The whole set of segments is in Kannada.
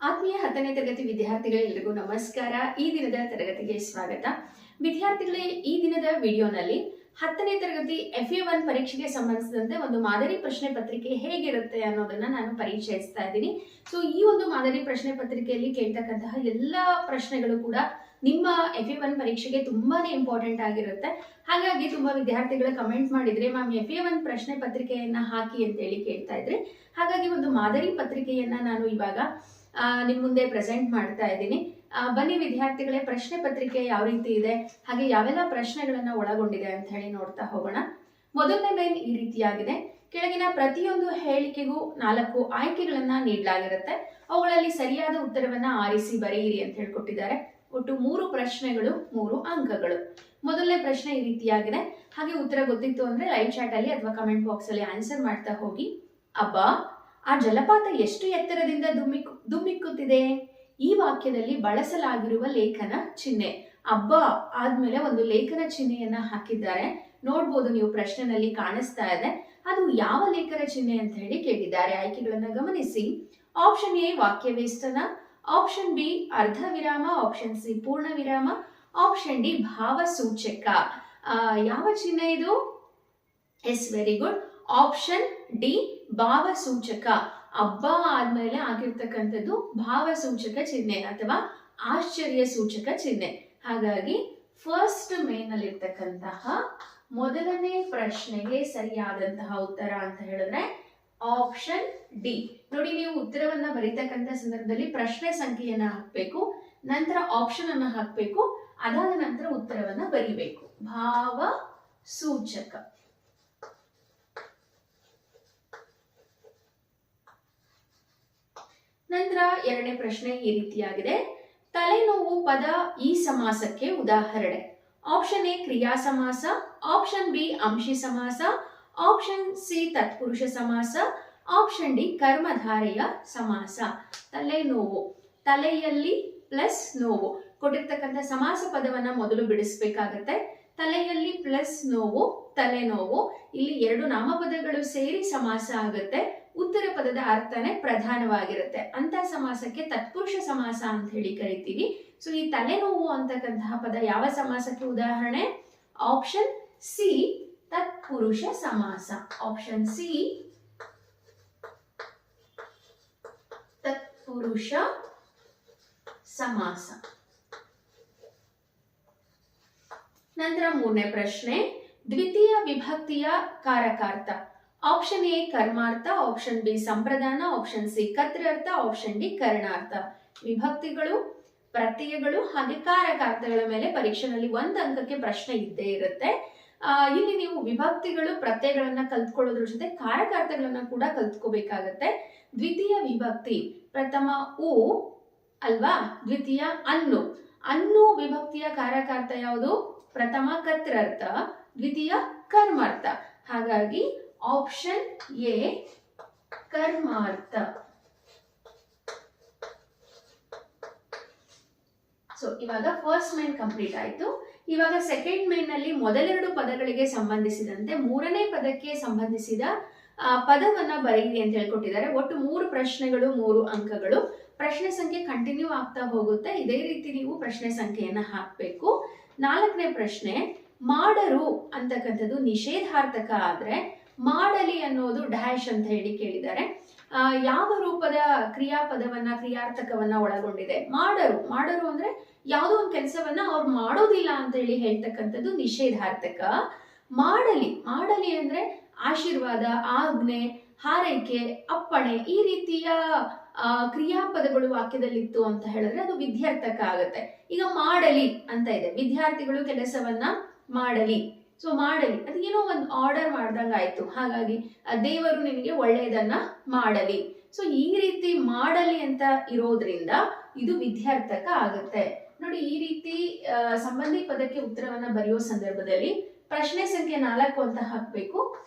ಆತ್ಮೀಯ 10ನೇ ತರಗತಿ ವಿದ್ಯಾರ್ಥಿಗಳೆಲ್ಲರಿಗೂ ನಮಸ್ಕಾರ. ಈ ದಿನದ ತರಗತಿಗೆ ಸ್ವಾಗತ. ವಿದ್ಯಾರ್ಥಿಗಳೇ, ಈ ದಿನದ ವಿಡಿಯೋನಲ್ಲಿ 10ನೇ ತರಗತಿ FA1 ಪರೀಕ್ಷೆಗೆ ಸಂಬಂಧಿಸಿದಂತೆ ಒಂದು ಮಾದರಿ ಪ್ರಶ್ನೆ ಪತ್ರಿಕೆ ಹೇಗಿರುತ್ತೆ ಅನ್ನೋದನ್ನ ನಾನು ಪರಿಚಯಿಸ್ತಾ ಇದ್ದೀನಿ. ಸೊ ಈ ಒಂದು ಮಾದರಿ ಪ್ರಶ್ನೆ ಪತ್ರಿಕೆಯಲ್ಲಿ ಕೇಳ್ತಕ್ಕಂತಹ ಎಲ್ಲ ಪ್ರಶ್ನೆಗಳು ಕೂಡ ನಿಮ್ಮ FA1 ಪರೀಕ್ಷೆಗೆ ತುಂಬಾನೇ ಇಂಪಾರ್ಟೆಂಟ್ ಆಗಿರುತ್ತೆ. ಹಾಗಾಗಿ ತುಂಬಾ ವಿದ್ಯಾರ್ಥಿಗಳು ಕಮೆಂಟ್ ಮಾಡಿದ್ರೆ ಮ್ಯಾಮ್ FA1 ಪ್ರಶ್ನೆ ಪತ್ರಿಕೆಯನ್ನ ಹಾಕಿ ಅಂತ ಹೇಳಿ ಕೇಳ್ತಾ ಇದ್ರಿ. ಹಾಗಾಗಿ ಒಂದು ಮಾದರಿ ಪತ್ರಿಕೆಯನ್ನ ನಾನು ಇವಾಗ ನಿಮ್ ಮುಂದೆ ಪ್ರೆಸೆಂಟ್ ಮಾಡ್ತಾ ಇದ್ದೀನಿ. ಬನ್ನಿ ವಿದ್ಯಾರ್ಥಿಗಳೇ, ಪ್ರಶ್ನೆ ಪತ್ರಿಕೆ ಯಾವ ರೀತಿ ಇದೆ, ಹಾಗೆ ಯಾವೆಲ್ಲ ಪ್ರಶ್ನೆಗಳನ್ನ ಒಳಗೊಂಡಿದೆ ಅಂತ ಹೇಳಿ ನೋಡ್ತಾ ಹೋಗೋಣ. ಮೊದಲನೇ ಮೇನ್ ಈ ರೀತಿಯಾಗಿದೆ. ಕೆಳಗಿನ ಪ್ರತಿಯೊಂದು ಹೇಳಿಕೆಗೂ 4 ಆಯ್ಕೆಗಳನ್ನ ನೀಡಲಾಗಿರುತ್ತೆ. ಅವುಗಳಲ್ಲಿ ಸರಿಯಾದ ಉತ್ತರವನ್ನ ಆರಿಸಿ ಬರೆಯಿರಿ ಅಂತ ಹೇಳ್ಕೊಟ್ಟಿದ್ದಾರೆ. ಒಟ್ಟು 3 ಪ್ರಶ್ನೆಗಳು, 3 ಅಂಕಗಳು. ಮೊದಲನೇ ಪ್ರಶ್ನೆ ಈ ರೀತಿಯಾಗಿದೆ. ಹಾಗೆ ಉತ್ತರ ಗೊತ್ತಿತ್ತು ಅಂದ್ರೆ ಲೈವ್ ಚಾಟ್ ಅಲ್ಲಿ ಅಥವಾ ಕಮೆಂಟ್ ಬಾಕ್ಸ್ ಅಲ್ಲಿ ಆನ್ಸರ್ ಮಾಡ್ತಾ ಹೋಗಿ. ಅಬ್ಬಾ, ಆ ಜಲಪಾತ ಎಷ್ಟು ಎತ್ತರದಿಂದ ಧುಮ್ಮಿಕ್ಕುತ್ತಿದೆ? ಈ ವಾಕ್ಯದಲ್ಲಿ ಬಳಸಲಾಗಿರುವ ಲೇಖನ ಚಿಹ್ನೆ. ಅಬ್ಬಾ ಆದ್ಮೇಲೆ ಒಂದು ಲೇಖನ ಚಿಹ್ನೆಯನ್ನ ಹಾಕಿದ್ದಾರೆ. ನೋಡ್ಬೋದು ನೀವು, ಪ್ರಶ್ನೆನಲ್ಲಿ ಕಾಣಿಸ್ತಾ ಇದೆ. ಅದು ಯಾವ ಲೇಖನ ಚಿಹ್ನೆ ಅಂತ ಹೇಳಿ ಕೇಳಿದ್ದಾರೆ. ಆಯ್ಕೆಗಳನ್ನ ಗಮನಿಸಿ. ಆಪ್ಷನ್ ಎ ವಾಕ್ಯವೇಷ್ಟನ, ಆಪ್ಷನ್ ಬಿ ಅರ್ಧ ವಿರಾಮ, ಆಪ್ಷನ್ ಸಿ ಪೂರ್ಣ ವಿರಾಮ, ಆಪ್ಷನ್ ಡಿ ಭಾವಸೂಚಕ. ಯಾವ ಚಿಹ್ನೆ ಇದು? Yes, very good. Option D ಭಾವಸೂಚಕ. ಅಬ್ಬಾ ಆದ್ಮೇಲೆ ಆಗಿರ್ತಕ್ಕಂಥದ್ದು ಭಾವಸೂಚಕ ಚಿಹ್ನೆ ಅಥವಾ ಆಶ್ಚರ್ಯ ಸೂಚಕ ಚಿಹ್ನೆ. ಹಾಗಾಗಿ ಫಸ್ಟ್ ಮೇನ್ ಅಲ್ಲಿ ಇರ್ತಕ್ಕಂತಹ ಮೊದಲನೇ ಪ್ರಶ್ನೆಗೆ ಸರಿಯಾದಂತಹ ಉತ್ತರ ಅಂತ ಹೇಳಿದ್ರೆ ಆಪ್ಷನ್ ಡಿ. ನೋಡಿ, ನೀವು ಉತ್ತರವನ್ನ ಬರೀತಕ್ಕಂಥ ಸಂದರ್ಭದಲ್ಲಿ ಪ್ರಶ್ನೆ ಸಂಖ್ಯೆಯನ್ನ ಹಾಕ್ಬೇಕು, ನಂತರ ಆಪ್ಷನ್ ಅನ್ನ ಹಾಕ್ಬೇಕು, ಅದಾದ ನಂತರ ಉತ್ತರವನ್ನ ಬರಿಬೇಕು. ಭಾವಸೂಚಕ. ನಂತರ ಎರಡನೇ ಪ್ರಶ್ನೆ ಈ ರೀತಿಯಾಗಿದೆ. ತಲೆನೋವು ಪದ ಈ ಸಮಾಸಕ್ಕೆ ಉದಾಹರಣೆ. ಆಪ್ಷನ್ ಎ ಕ್ರಿಯಾ ಸಮಾಸ, ಆಪ್ಷನ್ ಬಿ ಅಂಶಿ ಸಮಾಸ, ಆಪ್ಷನ್ ಸಿ ತತ್ಪುರುಷ ಸಮಾಸ, ಆಪ್ಷನ್ ಡಿ ಕರ್ಮಧಾರೆಯ ಸಮಾಸ. ತಲೆನೋವು, ತಲೆಯಲ್ಲಿ ಪ್ಲಸ್ ನೋವು. ಕೊಟ್ಟಿರ್ತಕ್ಕಂಥ ಸಮಾಸ ಪದವನ್ನ ಮೊದಲು ಬಿಡಿಸ್ಬೇಕಾಗತ್ತೆ. ತಲೆಯಲ್ಲಿ ಪ್ಲಸ್ ನೋವು, ತಲೆನೋವು. ಇಲ್ಲಿ 2 ನಾಮಪದಗಳು ಸೇರಿ ಸಮಾಸ ಆಗುತ್ತೆ. ಉತ್ತರ ಪದದ ಅರ್ಥನೇ ಪ್ರಧಾನವಾಗಿರುತ್ತೆ. ಅಂತ ಸಮಾಸಕ್ಕೆ ತತ್ಪುರುಷ ಸಮಾಸ ಅಂತ ಹೇಳಿ ಕರಿತೀವಿ. ಸೊ ಈ ತಲೆನೋವು ಅಂತಕ್ಕಂತಹ ಪದ ಯಾವ ಸಮಾಸಕ್ಕೆ ಉದಾಹರಣೆ? ಆಪ್ಷನ್ ಸಿ ತತ್ಪುರುಷ ಸಮಾಸ. ಆಪ್ಷನ್ ಸಿ ತತ್ಪುರುಷ ಸಮಾಸ. ನಂತರ ಮೂರನೇ ಪ್ರಶ್ನೆ, ದ್ವಿತೀಯ ವಿಭಕ್ತಿಯ ಕಾರಕಾರ್ಥ. ಆಪ್ಷನ್ ಎ ಕರ್ಮಾರ್ಥ, ಆಪ್ಷನ್ ಬಿ ಸಂಪ್ರದಾನ, ಆಪ್ಷನ್ ಸಿ ಕತ್ರ್ಯರ್ಥ, ಆಪ್ಷನ್ ಡಿ ಕರ್ಣಾರ್ಥ. ವಿಭಕ್ತಿಗಳು, ಪ್ರತ್ಯಯಗಳು ಹಾಗೆ ಕಾರಕಾರ್ಥಗಳ ಮೇಲೆ ಪರೀಕ್ಷೆನಲ್ಲಿ 1 ಅಂಕಕ್ಕೆ ಪ್ರಶ್ನೆ ಇದ್ದೇ ಇರುತ್ತೆ. ಇಲ್ಲಿ ನೀವು ವಿಭಕ್ತಿಗಳು, ಪ್ರತ್ಯಯಗಳನ್ನ ಕಲ್ತ್ಕೊಳ್ಳೋದ್ರ ಜೊತೆ ಕಾರಕಾರ್ಥಗಳನ್ನ ಕೂಡ ಕಲ್ತ್ಕೋಬೇಕಾಗತ್ತೆ. ದ್ವಿತೀಯ ವಿಭಕ್ತಿ, ಪ್ರಥಮ ಉ ಅಲ್ವಾ, ದ್ವಿತೀಯ ಅನ್ನು. ಅನ್ನು ವಿಭಕ್ತಿಯ ಕಾರಕಾರ್ಥ ಯಾವುದು? ಪ್ರಥಮ ಕತ್ರ್ಯರ್ಥ, ದ್ವಿತೀಯ ಕರ್ಮಾರ್ಥ. ಹಾಗಾಗಿ ಆಪ್ಷನ್ ಎ ಕರ್ಮಾರ್ಥ. ಸೊ ಇವಾಗ ಫಸ್ಟ್ ಮೇನ್ ಕಂಪ್ಲೀಟ್ ಆಯ್ತು. ಇವಾಗ ಸೆಕೆಂಡ್ ಮೇನ್ ನಲ್ಲಿ ಮೊದಲೆರಡು ಪದಗಳಿಗೆ ಸಂಬಂಧಿಸಿದಂತೆ 3ನೇ ಪದಕ್ಕೆ ಸಂಬಂಧಿಸಿದ ಪದವನ್ನ ಬರೆಯಿರಿ ಅಂತ ಹೇಳ್ಕೊಟ್ಟಿದ್ದಾರೆ. ಒಟ್ಟು 3 ಪ್ರಶ್ನೆಗಳು, 3 ಅಂಕಗಳು. ಪ್ರಶ್ನೆ ಸಂಖ್ಯೆ ಕಂಟಿನ್ಯೂ ಆಗ್ತಾ ಹೋಗುತ್ತೆ. ಇದೇ ರೀತಿ ನೀವು ಪ್ರಶ್ನೆ ಸಂಖ್ಯೆಯನ್ನ ಹಾಕ್ಬೇಕು. 4ನೇ ಪ್ರಶ್ನೆ, ಮಾಡರು ಅಂತಕ್ಕಂಥದ್ದು ನಿಷೇಧಾರ್ಥಕ ಆದ್ರೆ ಮಾಡಲಿ ಅನ್ನೋದು ಡ್ಯಾಶ್ ಅಂತ ಹೇಳಿ ಕೇಳಿದ್ದಾರೆ. ಯಾವ ರೂಪದ ಕ್ರಿಯಾಪದವನ್ನ, ಕ್ರಿಯಾರ್ಥಕವನ್ನ ಒಳಗೊಂಡಿದೆ? ಮಾಡರು. ಮಾಡರು ಅಂದ್ರೆ ಯಾವುದೋ ಒಂದು ಕೆಲಸವನ್ನ ಅವ್ರು ಮಾಡೋದಿಲ್ಲ ಅಂತ ಹೇಳಿ ಹೇಳ್ತಕ್ಕಂಥದ್ದು ನಿಷೇಧಾರ್ಥಕ. ಮಾಡಲಿ, ಮಾಡಲಿ ಅಂದ್ರೆ ಆಶೀರ್ವಾದ, ಆಜ್ಞೆ, ಹಾರೈಕೆ, ಅಪ್ಪಣೆ, ಈ ರೀತಿಯ ಕ್ರಿಯಾಪದಗಳು ವಾಕ್ಯದಲ್ಲಿತ್ತು ಅಂತ ಹೇಳಿದ್ರೆ ಅದು ವಿದ್ಯಾರ್ಥಕ ಆಗುತ್ತೆ. ಈಗ ಮಾಡಲಿ ಅಂತ ಇದೆ, ವಿದ್ಯಾರ್ಥಿಗಳು ಕೆಲಸವನ್ನ ಮಾಡಲಿ. ಸೊ ಮಾಡಲಿ ಅದು ಏನೋ ಒಂದು ಆರ್ಡರ್ ಮಾಡ್ದಂಗ ಆಯ್ತು. ಹಾಗಾಗಿ ದೇವರು ನಿಮಗೆ ಒಳ್ಳೆಯದನ್ನ ಮಾಡಲಿ. ಸೊ ಈ ರೀತಿ ಮಾಡಲಿ ಅಂತ ಇರೋದ್ರಿಂದ ಇದು ವಿದ್ಯಾರ್ಥಕ ಆಗುತ್ತೆ. ನೋಡಿ, ಈ ರೀತಿ ಸಂಬಂಧಿ ಪದಕ್ಕೆ ಉತ್ತರವನ್ನ ಬರೆಯೋ ಸಂದರ್ಭದಲ್ಲಿ ಪ್ರಶ್ನೆ ಸಂಖ್ಯೆ 4 ಅಂತ ಹಾಕ್ಬೇಕು.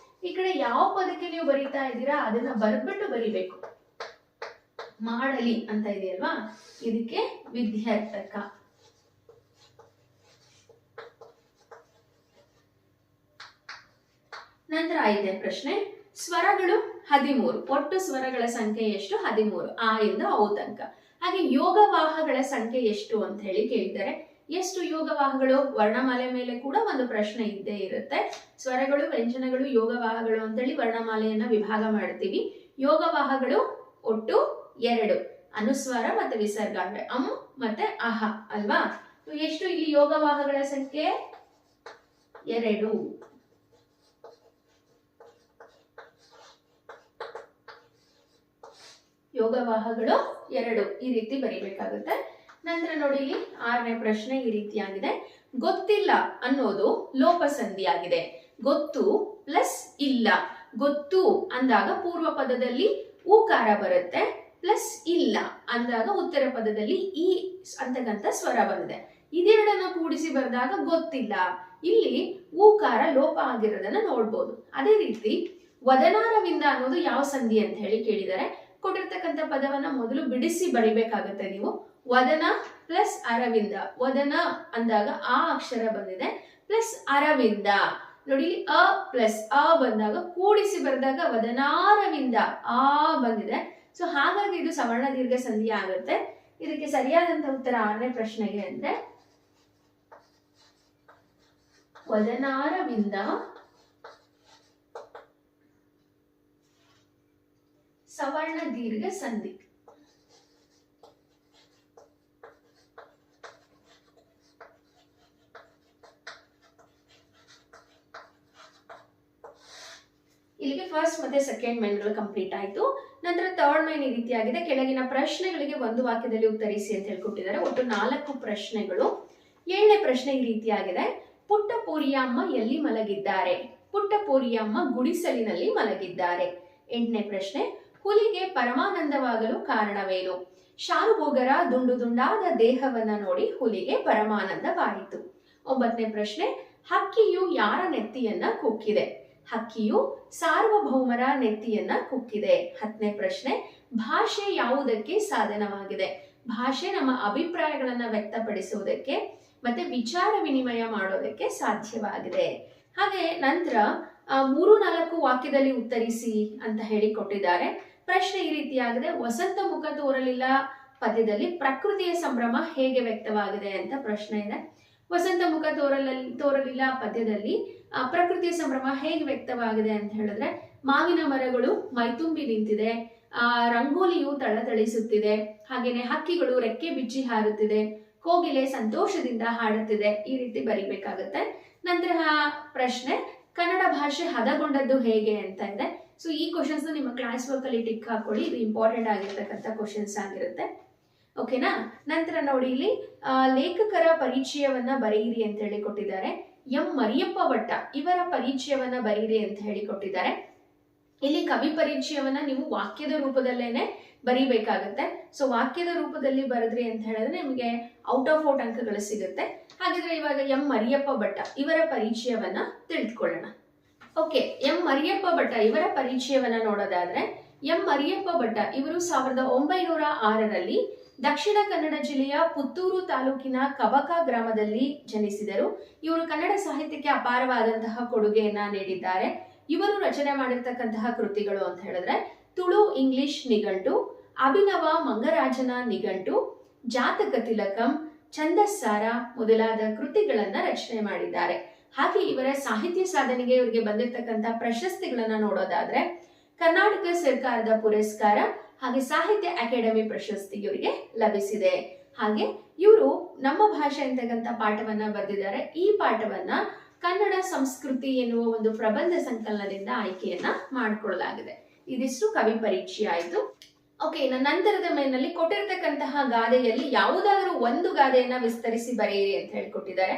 ಈ ಕಡೆ ಯಾವ ಪದಕ್ಕೆ ನೀವು ಬರೀತಾ ಇದ್ದೀರಾ ಅದನ್ನ ಬರ್ಬಿಟ್ಟು ಬರಿಬೇಕು. ಮಾಡಲಿ ಅಂತ ಇದೆಯಲ್ವಾ, ಇದಕ್ಕೆ ವಿದ್ಯಾರ್ಥಕ. ನಂತರ 5ನೇ ಪ್ರಶ್ನೆ, ಸ್ವರಗಳು 13. ಒಟ್ಟು ಸ್ವರಗಳ ಸಂಖ್ಯೆ ಎಷ್ಟು? 13. ಆ ಇಂದ ಔ ತನಕ. ಹಾಗೆ ಯೋಗವಾಹಗಳ ಸಂಖ್ಯೆ ಎಷ್ಟು ಅಂತ ಹೇಳಿ ಕೇಳಿದ್ದಾರೆ. ಎಷ್ಟು ಯೋಗವಾಹಗಳು? ವರ್ಣಮಾಲೆ ಮೇಲೆ ಕೂಡ ಒಂದು ಪ್ರಶ್ನೆ ಇದ್ದೇ ಇರುತ್ತೆ. ಸ್ವರಗಳು, ವ್ಯಂಜನಗಳು, ಯೋಗವಾಹಗಳು ಅಂತೇಳಿ ವರ್ಣಮಾಲೆಯನ್ನ ವಿಭಾಗ ಮಾಡ್ತೀವಿ. ಯೋಗವಾಹಗಳು ಒಟ್ಟು 2, ಅನುಸ್ವಾರ ಮತ್ತೆ ವಿಸರ್ಗ ಅಂದ್ರೆ ಅಂ ಮತ್ತೆ ಅಹ ಅಲ್ವಾ. ಎಷ್ಟು ಇಲ್ಲಿ ಯೋಗವಾಹಗಳ ಸಂಖ್ಯೆ? 2. ಯೋಗವಾಹಗಳು 2 ಈ ರೀತಿ ಬರೀಬೇಕಾಗುತ್ತೆ. ನಂತರ ನೋಡಿ ಇಲ್ಲಿ 6ನೇ ಪ್ರಶ್ನೆ ಈ ರೀತಿಯಾಗಿದೆ. ಗೊತ್ತಿಲ್ಲ ಅನ್ನೋದು ಲೋಪಸಂಧಿಯಾಗಿದೆ. ಗೊತ್ತು ಪ್ಲಸ್ ಇಲ್ಲ. ಗೊತ್ತು ಅಂದಾಗ ಪೂರ್ವ ಪದದಲ್ಲಿ ಊಕಾರ ಬರುತ್ತೆ, ಪ್ಲಸ್ ಇಲ್ಲ ಅಂದಾಗ ಉತ್ತರ ಪದದಲ್ಲಿ ಈ ಅಂತಕ್ಕಂಥ ಸ್ವರ ಬಂದಿದೆ. ಇದೆರಡನ್ನ ಕೂಡಿಸಿ ಬರೆದಾಗ ಗೊತ್ತಿಲ್ಲ. ಇಲ್ಲಿ ಊಕಾರ ಲೋಪ ಆಗಿರೋದನ್ನ ನೋಡ್ಬೋದು. ಅದೇ ರೀತಿ ವದನಾರವಿಂದ ಅನ್ನೋದು ಯಾವ ಸಂಧಿ ಅಂತ ಹೇಳಿ ಕೇಳಿದರೆ, ಕೊಟ್ಟಿರ್ತಕ್ಕಂಥ ಪದವನ್ನ ಮೊದಲು ಬಿಡಿಸಿ ಬರಿಬೇಕಾಗುತ್ತೆ ನೀವು. ವದನ ಪ್ಲಸ್ ಅರವಿಂದ. ವದನ ಅಂದಾಗ ಆ ಅಕ್ಷರ ಬಂದಿದೆ, ಪ್ಲಸ್ ಅರವಿಂದ. ನೋಡಿ ಅ ಪ್ಲಸ್ ಅ ಬಂದಾಗ ಕೂಡಿಸಿ ಬರೆದಾಗ ವದನಾರವಿಂದ ಆ ಬಂದಿದೆ. ಸೊ ಹಾಗಾಗಿ ಇದು ಸವರ್ಣ ದೀರ್ಘ ಸಂಧಿ ಆಗುತ್ತೆ. ಇದಕ್ಕೆ ಸರಿಯಾದಂತ ಉತ್ತರ 6ನೇ ಪ್ರಶ್ನೆಗೆ ಅಂದ್ರೆ ವದನಾರವಿಂದ ಸವರ್ಣ ದೀರ್ಘ ಸಂಧಿ. ಇಲ್ಲಿಗೆ ಫಸ್ಟ್ ಮತ್ತೆ ಸೆಕೆಂಡ್ ಮೈನ್ಗಳು ಕಂಪ್ಲೀಟ್ ಆಯ್ತು. ನಂತರ ಥರ್ಡ್ ಮೈನ್ ಈ ರೀತಿಯಾಗಿದೆ. ಕೆಳಗಿನ ಪ್ರಶ್ನೆಗಳಿಗೆ ಒಂದು ವಾಕ್ಯದಲ್ಲಿ ಉತ್ತರಿಸಿ ಅಂತ ಹೇಳ್ಕೊಟ್ಟಿದ್ದಾರೆ. ಒಟ್ಟು 4 ಪ್ರಶ್ನೆಗಳು. 7ನೇ ಪ್ರಶ್ನೆ ಈ ರೀತಿಯಾಗಿದೆ. ಪುಟ್ಟ ಪೋರಿಯಮ್ಮ ಎಲ್ಲಿ ಮಲಗಿದ್ದಾರೆ? ಪುಟ್ಟ ಪೋರಿಯಮ್ಮ ಗುಡಿಸಲಿನಲ್ಲಿ ಮಲಗಿದ್ದಾರೆ. 8ನೇ ಪ್ರಶ್ನೆ. ಹುಲಿಗೆ ಪರಮಾನಂದವಾಗಲು ಕಾರಣವೇನು? ಶಾನುಭೋಗರ ದುಂಡು ದುಂಡಾದ ದೇಹವನ್ನ ನೋಡಿ ಹುಲಿಗೆ ಪರಮಾನಂದವಾಯಿತು. 9ನೇ ಪ್ರಶ್ನೆ. ಹಕ್ಕಿಯು ಯಾರ ನೆತ್ತಿಯನ್ನ ಕುಕ್ಕಿದೆ? ಹಕ್ಕಿಯು ಸಾರ್ವಭೌಮರ ನೆತ್ತಿಯನ್ನ ಕುಕ್ಕಿದೆ. 10ನೇ ಪ್ರಶ್ನೆ. ಭಾಷೆ ಯಾವುದಕ್ಕೆ ಸಾಧನವಾಗಿದೆ? ಭಾಷೆ ನಮ್ಮ ಅಭಿಪ್ರಾಯಗಳನ್ನ ವ್ಯಕ್ತಪಡಿಸುವುದಕ್ಕೆ ಮತ್ತೆ ವಿಚಾರ ವಿನಿಮಯ ಮಾಡೋದಕ್ಕೆ ಸಾಧ್ಯವಾಗಿದೆ. ಹಾಗೆ ನಂತರ 3-4 ವಾಕ್ಯದಲ್ಲಿ ಉತ್ತರಿಸಿ ಅಂತ ಹೇಳಿ ಕೊಟ್ಟಿದ್ದಾರೆ. ಪ್ರಶ್ನೆ ಈ ರೀತಿಯಾಗಿದೆ. ವಸಂತ ಮುಖ ತೋರಲಿಲ್ಲ ಪದ್ಯದಲ್ಲಿ ಪ್ರಕೃತಿಯ ಸಂಭ್ರಮ ಹೇಗೆ ವ್ಯಕ್ತವಾಗಿದೆ ಅಂತ ಪ್ರಶ್ನೆ ಇದೆ. ವಸಂತ ಮುಖ ತೋರಲಿಲ್ಲ ಪದ್ಯದಲ್ಲಿ ಪ್ರಕೃತಿಯ ಸಂಭ್ರಮ ಹೇಗೆ ವ್ಯಕ್ತವಾಗಿದೆ ಅಂತ ಹೇಳಿದ್ರೆ, ಮಾವಿನ ಮರಗಳು ಮೈತುಂಬಿ ನಿಂತಿದೆ, ರಂಗೋಲಿಯು ತಳತಳಿಸುತ್ತಿದೆ, ಹಾಗೇನೆ ಹಕ್ಕಿಗಳು ರೆಕ್ಕೆ ಬಿಚ್ಚಿ ಹಾರುತ್ತಿದೆ, ಕೋಗಿಲೆ ಸಂತೋಷದಿಂದ ಹಾಡುತ್ತಿದೆ. ಈ ರೀತಿ ಬರಿಬೇಕಾಗುತ್ತೆ. ನಂತರ ಪ್ರಶ್ನೆ. ಕನ್ನಡ ಭಾಷೆ ಹದಗೊಂಡದ್ದು ಹೇಗೆ ಅಂತ ಇದೆ. ಸೊ ಈ ಕ್ವಶನ್ಸ್ ನಿಮ್ಮ ಕ್ಲಾಸ್ ವರ್ಕ್ ಅಲ್ಲಿ ಟಿಕ್ ಹಾಕೊಳ್ಳಿ. ಇದು ಇಂಪಾರ್ಟೆಂಟ್ ಆಗಿರ್ತಕ್ಕಂಥ ಕ್ವಶನ್ಸ್ ಆಗಿರುತ್ತೆ. ಓಕೆನಾ. ನಂತರ ನೋಡಿ ಇಲ್ಲಿ ಲೇಖಕರ ಪರಿಚಯವನ್ನ ಬರೆಯಿರಿ ಅಂತ ಹೇಳಿ ಕೊಟ್ಟಿದ್ದಾರೆ. ಎಂ ಮರಿಯಪ್ಪ ಭಟ್ಟ ಇವರ ಪರಿಚಯವನ್ನ ಬರೀರಿ ಅಂತ ಹೇಳಿ ಕೊಟ್ಟಿದ್ದಾರೆ. ಇಲ್ಲಿ ಕವಿ ಪರಿಚಯವನ್ನ ನೀವು ವಾಕ್ಯದ ರೂಪದಲ್ಲೇನೆ ಬರೀಬೇಕಾಗುತ್ತೆ. ಸೊ ವಾಕ್ಯದ ರೂಪದಲ್ಲಿ ಬರೆದ್ರಿ ಅಂತ ಹೇಳಿದ್ರೆ ನಿಮಗೆ ಔಟ್ ಆಫ್ ಔಟ್ ಅಂಕಗಳು ಸಿಗುತ್ತೆ. ಹಾಗಿದ್ರೆ ಇವಾಗ ಎಂ ಮರಿಯಪ್ಪ ಭಟ್ಟ ಇವರ ಪರಿಚಯವನ್ನ ತಿಳಿದುಕೊಳ್ಳೋಣ. ಓಕೆ, ಎಂ ಮರಿಯಪ್ಪ ಭಟ್ಟ ಇವರ ಪರಿಚಯವನ್ನ ನೋಡೋದಾದ್ರೆ, ಎಂ ಮರಿಯಪ್ಪ ಭಟ್ಟ ಇವರು 1906ರಲ್ಲಿ ದಕ್ಷಿಣ ಕನ್ನಡ ಜಿಲ್ಲೆಯ ಪುತ್ತೂರು ತಾಲೂಕಿನ ಕಬಕ ಗ್ರಾಮದಲ್ಲಿ ಜನಿಸಿದರು. ಇವರು ಕನ್ನಡ ಸಾಹಿತ್ಯಕ್ಕೆ ಅಪಾರವಾದಂತಹ ಕೊಡುಗೆಯನ್ನ ನೀಡಿದ್ದಾರೆ. ಇವರು ರಚನೆ ಮಾಡಿರ್ತಕ್ಕಂತಹ ಕೃತಿಗಳು ಅಂತ ಹೇಳಿದ್ರೆ ತುಳು ಇಂಗ್ಲಿಷ್ ನಿಘಂಟು, ಅಭಿನವ ಮಂಗರಾಜನ ನಿಘಂಟು, ಜಾತಕ ತಿಲಕಂ, ಛಂದಸ್ಸಾರ ಮೊದಲಾದ ಕೃತಿಗಳನ್ನ ರಚನೆ ಮಾಡಿದ್ದಾರೆ. ಹಾಗೆ ಇವರ ಸಾಹಿತ್ಯ ಸಾಧನೆಗೆ ಇವರಿಗೆ ಬಂದಿರತಕ್ಕಂತಹ ಪ್ರಶಸ್ತಿಗಳನ್ನ ನೋಡೋದಾದ್ರೆ ಕರ್ನಾಟಕ ಸರ್ಕಾರದ ಪುರಸ್ಕಾರ ಹಾಗೆ ಸಾಹಿತ್ಯ ಅಕಾಡೆಮಿ ಪ್ರಶಸ್ತಿ ಇವರಿಗೆ ಲಭಿಸಿದೆ. ಹಾಗೆ ಇವರು ನಮ್ಮ ಭಾಷೆ ಅಂತಕ್ಕಂಥ ಪಾಠವನ್ನ ಬರೆದಿದ್ದಾರೆ. ಈ ಪಾಠವನ್ನ ಕನ್ನಡ ಸಂಸ್ಕೃತಿ ಎನ್ನುವ ಒಂದು ಪ್ರಬಂಧ ಸಂಕಲನದಿಂದ ಆಯ್ಕೆಯನ್ನ ಮಾಡಿಕೊಳ್ಳಲಾಗಿದೆ. ಇದಿಷ್ಟು ಕವಿ ಪರಿಚಯ ಆಯ್ತು. ಓಕೆ, ನಂತರದ ಮೇನಲ್ಲಿ ಕೊಟ್ಟಿರ್ತಕ್ಕಂತಹ ಗಾದೆಯಲ್ಲಿ ಯಾವುದಾದರೂ ಒಂದು ಗಾದೆಯನ್ನ ವಿಸ್ತರಿಸಿ ಬರೆಯಿರಿ ಅಂತ ಹೇಳ್ಕೊಟ್ಟಿದ್ದಾರೆ.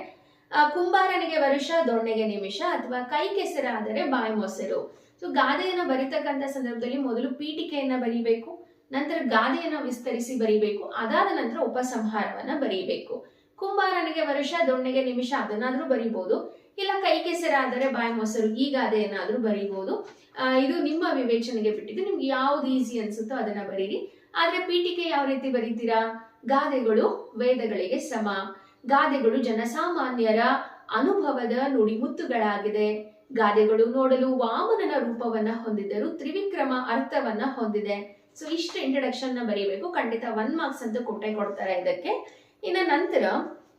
ಕುಂಬಾರನಿಗೆ ವರ್ಷ ದೊಣ್ಣೆಗೆ ನಿಮಿಷ ಅಥವಾ ಕೈ ಕೆಸರಾದರೆ ಬಾಯಿ ಮೊಸರು. ಸೊ ಗಾದೆಯನ್ನ ಬರೀತಕ್ಕಂಥ ಸಂದರ್ಭದಲ್ಲಿ ಮೊದಲು ಪೀಠಿಕೆಯನ್ನ ಬರೀಬೇಕು, ನಂತರ ಗಾದೆಯನ್ನ ವಿಸ್ತರಿಸಿ ಬರೀಬೇಕು, ಅದಾದ ನಂತರ ಉಪಸಂಹಾರವನ್ನ ಬರೀಬೇಕು. ಕುಂಬಾರನಿಗೆ ವರ್ಷ ದೊಣ್ಣೆಗೆ ನಿಮಿಷ ಅದನ್ನಾದ್ರೂ ಬರೀಬಹುದು, ಇಲ್ಲ ಕೈ ಕೆಸರಾದರೆ ಬಾಯಿ ಮೊಸರು ಈ ಗಾದೆಯನ್ನಾದ್ರೂ ಬರೀಬಹುದು. ಇದು ನಿಮ್ಮ ವಿವೇಚನೆಗೆ ಬಿಟ್ಟಿದ್ದು, ನಿಮ್ಗೆ ಯಾವ್ದು ಈಸಿ ಅನ್ಸುತ್ತೋ ಅದನ್ನ ಬರೀರಿ. ಆದ್ರೆ ಪೀಠಿಕೆ ಯಾವ ರೀತಿ ಬರೀತೀರಾ? ಗಾದೆಗಳು ವೇದಗಳಿಗೆ ಸಮ, ಗಾದೆಗಳು ಜನಸಾಮಾನ್ಯರ ಅನುಭವದ ನುಡಿಮುತ್ತುಗಳಾಗಿದೆ, ಗಾದೆಗಳು ನೋಡಲು ವಾಮನನ ರೂಪವನ್ನ ಹೊಂದಿದ್ದರೂ ತ್ರಿವಿಕ್ರಮ ಅರ್ಥವನ್ನ ಹೊಂದಿದೆ, ಸೊ ಇಷ್ಟು ಇಂಟ್ರಡಕ್ಷನ್ ನ ಬರೀಬೇಕು. ಖಂಡಿತ 1 ಮಾರ್ಕ್ಸ್ ಅಂತೂ ಕೊಟ್ಟೆ ಕೊಡ್ತಾರೆ ಇದಕ್ಕೆ. ಇನ್ನ ನಂತರ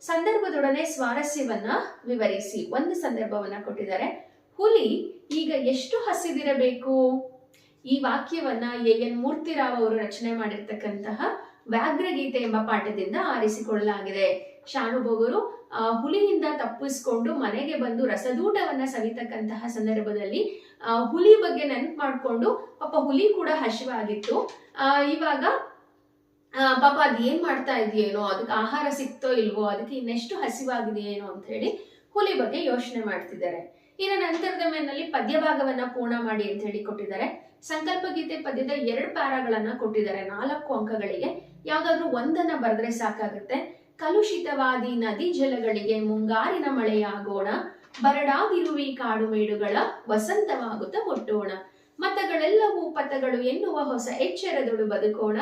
ಸಂದರ್ಭದೊಡನೆ ಸ್ವಾರಸ್ಯವನ್ನ ವಿವರಿಸಿ. ಒಂದು ಸಂದರ್ಭವನ್ನ ಕೊಟ್ಟಿದ್ದಾರೆ. ಹುಲಿ ಈಗ ಎಷ್ಟು ಹಸಿದಿರಬೇಕು? ಈ ವಾಕ್ಯವನ್ನ ಎನ್ ಮೂರ್ತಿರಾವ್ ಅವರು ರಚನೆ ಮಾಡಿರ್ತಕ್ಕಂತಹ ವ್ಯಾಘ್ರಗೀತೆ ಎಂಬ ಪಾಠದಿಂದ ಆರಿಸಿಕೊಳ್ಳಲಾಗಿದೆ. ಶಾನುಭೋಗರು ಹುಲಿಯಿಂದ ತಪ್ಪಿಸ್ಕೊಂಡು ಮನೆಗೆ ಬಂದು ರಸದೂಟವನ್ನ ಸವಿತಕ್ಕಂತಹ ಸಂದರ್ಭದಲ್ಲಿ ಹುಲಿ ಬಗ್ಗೆ ನೆನಪು ಮಾಡ್ಕೊಂಡು ಪಾಪ ಹುಲಿ ಕೂಡ ಹಸಿವಾಗಿತ್ತು. ಇವಾಗ ಪಾಪ ಅದ್ ಏನ್ ಮಾಡ್ತಾ ಇದೆಯೇನೋ, ಅದಕ್ಕೆ ಆಹಾರ ಸಿಕ್ತೋ ಇಲ್ವೋ, ಅದಕ್ಕೆ ಇನ್ನೆಷ್ಟು ಹಸಿವಾಗಿದೆಯೇನೋ ಅಂತ ಹೇಳಿ ಹುಲಿ ಬಗ್ಗೆ ಯೋಚನೆ ಮಾಡ್ತಿದ್ದಾರೆ. ಇನ್ನು ನಂತರದ ಮೇಲಿನಲ್ಲಿ ಪದ್ಯ ಭಾಗವನ್ನ ಪೂರ್ಣ ಮಾಡಿ ಅಂತ ಹೇಳಿ ಕೊಟ್ಟಿದ್ದಾರೆ. ಸಂಕಲ್ಪ ಗೀತೆ ಪದ್ಯದ 2 ಪ್ಯಾರಾಗಳನ್ನ ಕೊಟ್ಟಿದ್ದಾರೆ 4 ಅಂಕಗಳಿಗೆ. ಯಾವ್ದಾದ್ರು ಒಂದನ್ನ ಬರೆದ್ರೆ ಸಾಕಾಗುತ್ತೆ. ಕಲುಷಿತವಾದಿ ನದಿ ಜಲಗಳಿಗೆ ಮುಂಗಾರಿನ ಮಳೆಯಾಗೋಣ, ಬರಡಾಗಿರುವಿ ಕಾಡು ಮೇಡುಗಳ ವಸಂತವಾಗುತ್ತ ಒಟ್ಟೋಣ, ಮತಗಳೆಲ್ಲವೂ ಪಥಗಳು ಎನ್ನುವ ಹೊಸ ಎಚ್ಚರದೊಡು ಬದುಕೋಣ,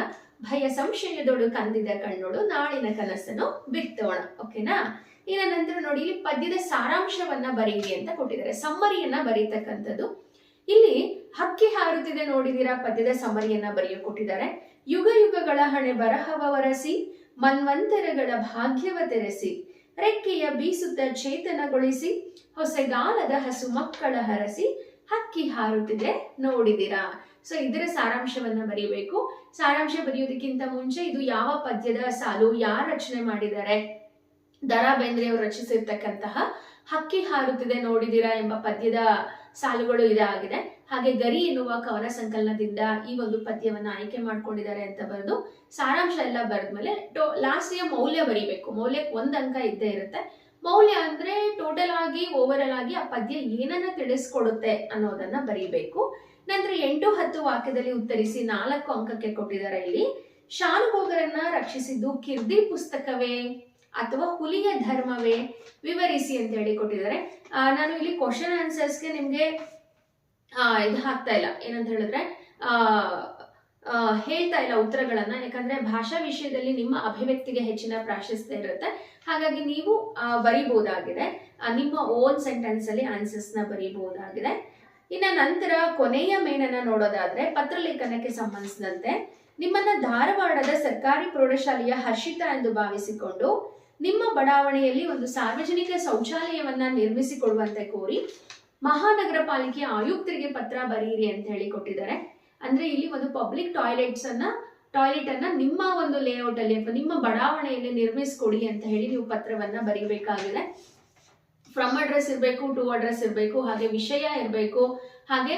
ಭಯ ಸಂಶಯದೊಡು ಕಂದಿದ ಕಣ್ಣೋಡು ನಾಳಿನ ಕನಸನ್ನು ಬಿತ್ತೋಣ. ಓಕೆನಾ? ಇನ್ನ ನಂತರ ನೋಡಿ, ಇಲ್ಲಿ ಪದ್ಯದ ಸಾರಾಂಶವನ್ನ ಬರೀರಿ ಅಂತ ಕೊಟ್ಟಿದ್ದಾರೆ. ಸಮ್ಮರಿಯನ್ನ ಬರೀತಕ್ಕಂಥದ್ದು. ಇಲ್ಲಿ ಹಕ್ಕಿ ಹಾರುತ್ತಿದೆ ನೋಡಿದಿರಾ, ಪದ್ಯದ ಸಮ್ಮರಿಯನ್ನ ಬರೆಯೋ ಕೊಟ್ಟಿದ್ದಾರೆ. ಯುಗ ಯುಗಗಳ ಹಣೆ ಬರಹವ ವರಸಿ, ಮನ್ವಂತರಗಳ ಭಾಗ್ಯವ ತೆರೆಸಿ, ರೆಕ್ಕೆಯ ಬೀಸುತ್ತ ಚೇತನಗೊಳಿಸಿ, ಹೊಸಗಾಲದ ಹಸು ಮಕ್ಕಳ ಹರಸಿ, ಹಕ್ಕಿ ಹಾರುತ್ತಿದೆ ನೋಡಿದಿರಾ. ಸೊ ಇದರ ಸಾರಾಂಶವನ್ನ ಬರೀಬೇಕು. ಸಾರಾಂಶ ಬರೆಯೋದಕ್ಕಿಂತ ಮುಂಚೆ ಇದು ಯಾವ ಪದ್ಯದ ಸಾಲು, ಯಾರು ರಚನೆ ಮಾಡಿದ್ದಾರೆ, ದ.ರಾ ಬೇಂದ್ರೆ ಅವರು ರಚಿಸಿರ್ತಕ್ಕಂತಹ ಹಕ್ಕಿ ಹಾರುತ್ತಿದೆ ನೋಡಿದಿರಾ ಎಂಬ ಪದ್ಯದ ಸಾಲುಗಳು ಇದಾಗಿದೆ. ಹಾಗೆ ಗರಿ ಎನ್ನುವ ಕವನ ಸಂಕಲನದಿಂದ ಈ ಒಂದು ಪದ್ಯವನ್ನ ಆಯ್ಕೆ ಮಾಡ್ಕೊಂಡಿದ್ದಾರೆ ಅಂತ ಬರೆದು ಸಾರಾಂಶ ಎಲ್ಲ ಬರೆದ್ಮೇಲೆ ಲಾಸ್ಟಿಯ ಮೌಲ್ಯ ಬರೀಬೇಕು. ಮೌಲ್ಯಕ್ಕೆ 1 ಅಂಕ ಇದ್ದೇ ಇರುತ್ತೆ. ಮೌಲ್ಯ ಅಂದ್ರೆ ಟೋಟಲ್ ಆಗಿ ಓವರ್ ಆಗಿ ಆ ಪದ್ಯ ಏನನ್ನ ತಿಳಿಸ್ಕೊಡುತ್ತೆ ಅನ್ನೋದನ್ನ ಬರೀಬೇಕು. ನಂತರ 8-10 ವಾಕ್ಯದಲ್ಲಿ ಉತ್ತರಿಸಿ 4 ಅಂಕಕ್ಕೆ ಕೊಟ್ಟಿದ್ದಾರೆ. ಇಲ್ಲಿ ಶಾನುಭೋಗರನ್ನ ರಕ್ಷಿಸಿದ್ದು ಕಿರ್ದಿ ಪುಸ್ತಕವೇ ಅಥವಾ ಹುಲಿಯ ಧರ್ಮವೇ, ವಿವರಿಸಿ ಅಂತ ಹೇಳಿ ಕೊಟ್ಟಿದ್ದಾರೆ. ನಾನು ಇಲ್ಲಿ ಕ್ವಶನ್ ಆನ್ಸರ್ಸ್ಗೆ ನಿಮ್ಗೆ ಇದು ಹಾಕ್ತಾ ಇಲ್ಲ, ಏನಂತ ಹೇಳಿದ್ರೆ ಹೇಳ್ತಾ ಇಲ್ಲ ಉತ್ತರಗಳನ್ನ. ಯಾಕಂದ್ರೆ ಭಾಷಾ ವಿಷಯದಲ್ಲಿ ನಿಮ್ಮ ಅಭಿವ್ಯಕ್ತಿಗೆ ಹೆಚ್ಚಿನ ಪ್ರಾಶಸ್ತ್ಯ ಇರುತ್ತೆ. ಹಾಗಾಗಿ ನೀವು ಬರೀಬಹುದಾಗಿದೆ, ನಿಮ್ಮ ಓನ್ ಸೆಂಟೆನ್ಸ್ ಅಲ್ಲಿ ಆನ್ಸರ್ಸ್ ನ ಬರೀಬಹುದಾಗಿದೆ. ಇನ್ನ ನಂತರ ಕೊನೆಯ ಮೇನನ್ನ ನೋಡೋದಾದ್ರೆ, ಪತ್ರಲೇಖನಕ್ಕೆ ಸಂಬಂಧಿಸಿದಂತೆ ನಿಮ್ಮನ್ನ ಧಾರವಾಡದ ಸರ್ಕಾರಿ ಪ್ರೌಢಶಾಲೆಯ ಹರ್ಷಿತಾ ಎಂದು ಭಾವಿಸಿಕೊಂಡು ನಿಮ್ಮ ಬಡಾವಣೆಯಲ್ಲಿ ಒಂದು ಸಾರ್ವಜನಿಕ ಶೌಚಾಲಯವನ್ನ ನಿರ್ಮಿಸಿಕೊಡುವಂತೆ ಕೋರಿ ಮಹಾನಗರ ಪಾಲಿಕೆಯ ಆಯುಕ್ತರಿಗೆ ಪತ್ರ ಬರೀರಿ ಅಂತ ಹೇಳಿ ಕೊಟ್ಟಿದ್ದಾರೆ. ಅಂದ್ರೆ ಇಲ್ಲಿ ಒಂದು ಪಬ್ಲಿಕ್ ಟಾಯ್ಲೆಟ್ ಅನ್ನ ನಿಮ್ಮ ಒಂದು ಲೇಔಟ್ ಅಲ್ಲಿ ಅಥವಾ ನಿಮ್ಮ ಬಡಾವಣೆಯಲ್ಲಿ ನಿರ್ಮಿಸಿಕೊಡಿ ಅಂತ ಹೇಳಿ ನೀವು ಪತ್ರವನ್ನ ಬರೀಬೇಕಾಗಿದೆ. ಫ್ರಮ್ ಅಡ್ರೆಸ್ ಇರಬೇಕು, ಟು ಅಡ್ರೆಸ್ ಇರಬೇಕು, ಹಾಗೆ ವಿಷಯ ಇರಬೇಕು, ಹಾಗೆ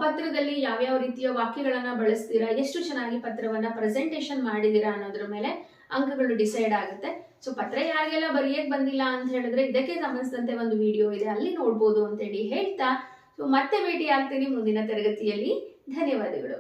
ಪತ್ರದಲ್ಲಿ ಯಾವ್ಯಾವ ರೀತಿಯ ವಾಕ್ಯಗಳನ್ನ ಬಳಸ್ತೀರಾ, ಎಷ್ಟು ಚೆನ್ನಾಗಿ ಪತ್ರವನ್ನ ಪ್ರೆಸೆಂಟೇಶನ್ ಮಾಡಿದೀರಾ ಅನ್ನೋದ್ರ ಮೇಲೆ ಅಂಕಗಳು ಡಿಸೈಡ್ ಆಗುತ್ತೆ. ಸೊ ಪತ್ರ ಯಾರಿಗೆಲ್ಲ ಬರೆಯಕ್ ಬಂದಿಲ್ಲ ಅಂತ ಹೇಳಿದ್ರೆ ಇದಕ್ಕೆ ಸಂಬಂಧಿಸಿದಂತೆ ಒಂದು ವಿಡಿಯೋ ಇದೆ, ಅಲ್ಲಿ ನೋಡ್ಬೋದು ಅಂತ ಹೇಳಿ ಹೇಳ್ತಾ, ಸೊ ಮತ್ತೆ ಭೇಟಿ ಆಗ್ತೀನಿ ಮುಂದಿನ ತರಗತಿಯಲ್ಲಿ. ಧನ್ಯವಾದಗಳು.